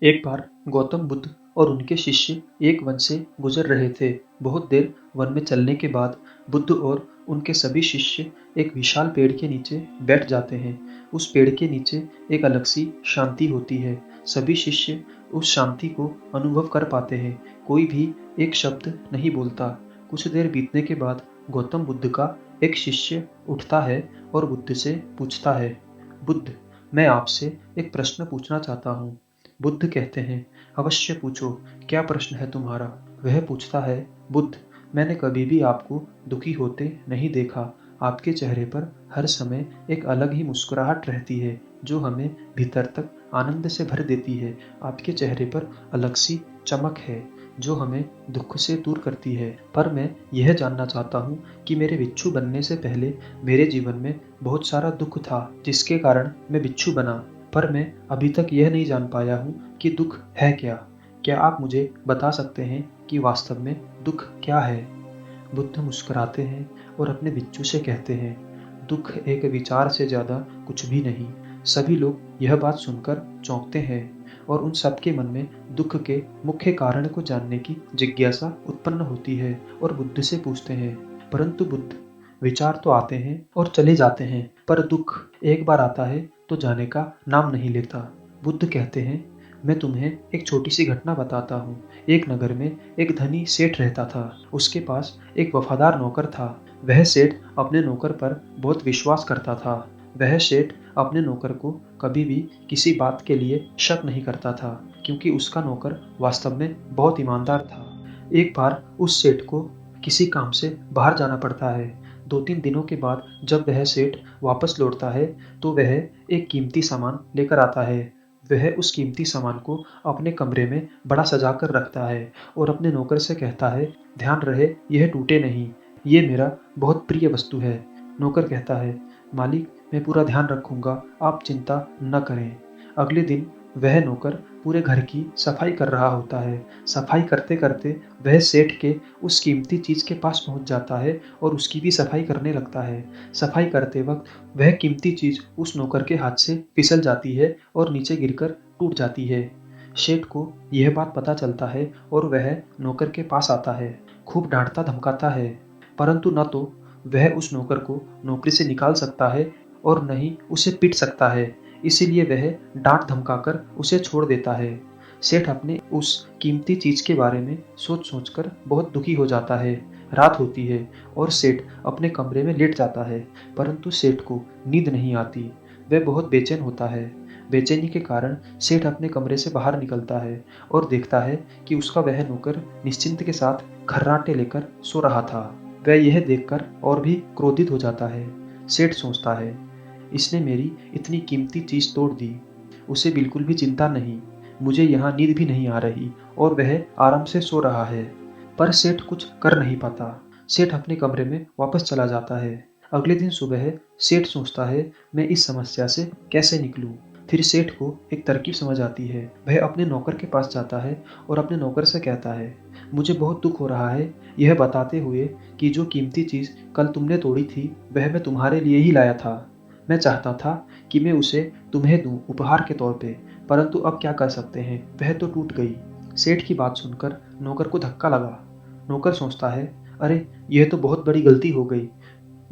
एक बार गौतम बुद्ध और उनके शिष्य एक वन से गुजर रहे थे। बहुत देर वन में चलने के बाद बुद्ध और उनके सभी शिष्य एक विशाल पेड़ के नीचे बैठ जाते हैं। उस पेड़ के नीचे एक अलग सी शांति होती है। सभी शिष्य उस शांति को अनुभव कर पाते हैं। कोई भी एक शब्द नहीं बोलता। कुछ देर बीतने के बाद गौतम बुद्ध का एक शिष्य उठता है और बुद्ध से पूछता है, बुद्ध, मैं आपसे एक प्रश्न पूछना चाहता हूँ। बुद्ध कहते हैं, अवश्य पूछो, क्या प्रश्न है तुम्हारा? वह पूछता है, बुद्ध, मैंने कभी भी आपको दुखी होते नहीं देखा। आपके चेहरे पर हर समय एक अलग ही मुस्कुराहट रहती है, जो हमें भीतर तक आनंद से भर देती है। आपके चेहरे पर अलग सी चमक है, जो हमें दुख से दूर करती है। पर मैं यह जानना चाहता हूँ कि मेरे बिच्छू बनने से पहले मेरे जीवन में बहुत सारा दुख था, जिसके कारण मैं बिच्छू बना। पर मैं अभी तक यह नहीं जान पाया हूँ कि दुख है क्या। क्या आप मुझे बता सकते हैं कि वास्तव में दुख क्या है? बुद्ध मुस्कुराते हैं और अपने बिच्छू से कहते हैं, दुख एक विचार से ज़्यादा कुछ भी नहीं। सभी लोग यह बात सुनकर चौंकते हैं और उन सबके मन में दुख के मुख्य कारण को जानने की जिज्ञासा उत्पन्न होती है और बुद्ध से पूछते हैं, परंतु बुद्ध, विचार तो आते हैं और चले जाते हैं, पर दुख एक बार आता है तो जाने का नाम नहीं लेता। बुद्ध कहते हैं, मैं तुम्हें एक छोटी सी घटना बताता हूँ। एक नगर में एक धनी सेठ रहता था। उसके पास एक वफादार नौकर था। वह सेठ अपने नौकर पर बहुत विश्वास करता था। वह सेठ अपने नौकर को कभी भी किसी बात के लिए शक नहीं करता था, क्योंकि उसका नौकर वास्तव में बहुत ईमानदार था। एक बार उस सेठ को किसी काम से बाहर जाना पड़ता है। 2-3 दिनों के बाद जब वह सेठ वापस लौटता है तो वह एक कीमती सामान लेकर आता है। वह उस कीमती सामान को अपने कमरे में बड़ा सजा कर रखता है और अपने नौकर से कहता है, ध्यान रहे यह टूटे नहीं, ये मेरा बहुत प्रिय वस्तु है। नौकर कहता है, मालिक, मैं पूरा ध्यान रखूंगा, आप चिंता न करें। अगले दिन वह नौकर पूरे घर की सफाई कर रहा होता है। सफाई करते करते वह सेठ के उस कीमती चीज के पास पहुंच जाता है और उसकी भी सफाई करने लगता है। सफाई करते वक्त वह कीमती चीज उस नौकर के हाथ से फिसल जाती है और नीचे गिरकर टूट जाती है। सेठ को यह बात पता चलता है और वह नौकर के पास आता है। खूब डांटता धमकाता है, परंतु न तो वह उस नौकर को नौकरी से निकाल सकता है और न ही उसे पीट सकता है। इसीलिए वह डांट धमकाकर उसे छोड़ देता है। सेठ अपने उस कीमती चीज के बारे में सोच सोचकर बहुत दुखी हो जाता है। रात होती है और सेठ अपने कमरे में लेट जाता है, परंतु सेठ को नींद नहीं आती। वह बहुत बेचैन होता है। बेचैनी के कारण सेठ अपने कमरे से बाहर निकलता है और देखता है कि उसका वह नौकर निश्चिंत के साथ खर्राटे लेकर सो रहा था। वह यह देखकर और भी क्रोधित हो जाता है। सेठ सोचता है, इसने मेरी इतनी कीमती चीज तोड़ दी। उसे बिल्कुल भी चिंता नहीं, मुझे यहाँ नींद भी नहीं आ रही और वह आराम से सो रहा है। पर सेठ कुछ कर नहीं पाता। सेठ अपने कमरे में वापस चला जाता है। अगले दिन सुबह सेठ सोचता है, मैं इस समस्या से कैसे निकलूं। फिर सेठ को एक तरकीब समझ आती है। वह अपने नौकर के पास जाता है और अपने नौकर से कहता है, मुझे बहुत दुख हो रहा है, यह बताते हुए कि जो कीमती चीज कल तुमने तोड़ी थी वह मैं तुम्हारे लिए ही लाया था। मैं चाहता था कि मैं उसे तुम्हें दूं उपहार के तौर पे, परंतु अब क्या कर सकते हैं, वह तो टूट गई। सेठ की बात सुनकर नौकर को धक्का लगा। नौकर सोचता है, अरे यह तो बहुत बड़ी गलती हो गई।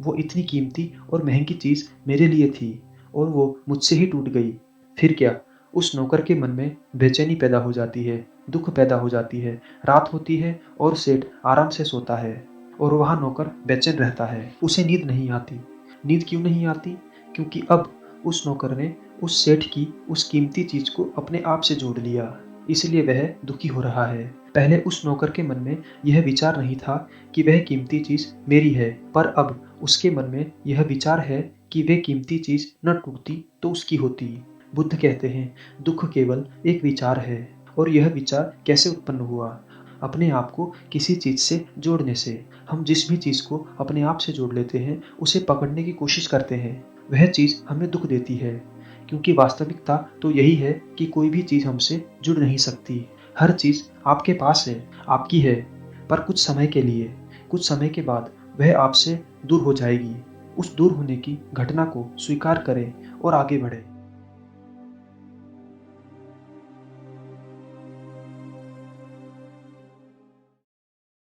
वो इतनी कीमती और महंगी चीज मेरे लिए थी और वो मुझसे ही टूट गई। फिर क्या? उस नौकर के मन में बेचैनी पैदा हो जाती है, दुख पैदा हो जाती है। रात होती है और सेठ आराम से सोता है और वहाँ नौकर बेचैन रहता है। उसे नींद नहीं आती। नींद क्यों नहीं आती? क्योंकि अब उस नौकर ने उस सेठ की उस कीमती चीज को अपने आप से जोड़ लिया, इसलिए वह दुखी हो रहा है। पहले उस नौकर के मन में यह विचार नहीं था कि वह कीमती चीज मेरी है, पर अब उसके मन में यह विचार है कि वह कीमती चीज न टूटती तो उसकी होती। बुद्ध कहते हैं, दुख केवल एक विचार है। और यह विचार कैसे उत्पन्न हुआ? अपने आप को किसी चीज से जोड़ने से। हम जिस भी चीज को अपने आप से जोड़ लेते हैं, उसे पकड़ने की कोशिश करते हैं, वह चीज हमें दुख देती है। क्योंकि वास्तविकता तो यही है कि कोई भी चीज हमसे जुड़ नहीं सकती। हर चीज आपके पास है, आपकी है, पर कुछ समय के लिए। कुछ समय के बाद वह आपसे दूर हो जाएगी। उस दूर होने की घटना को स्वीकार करें और आगे बढ़ें।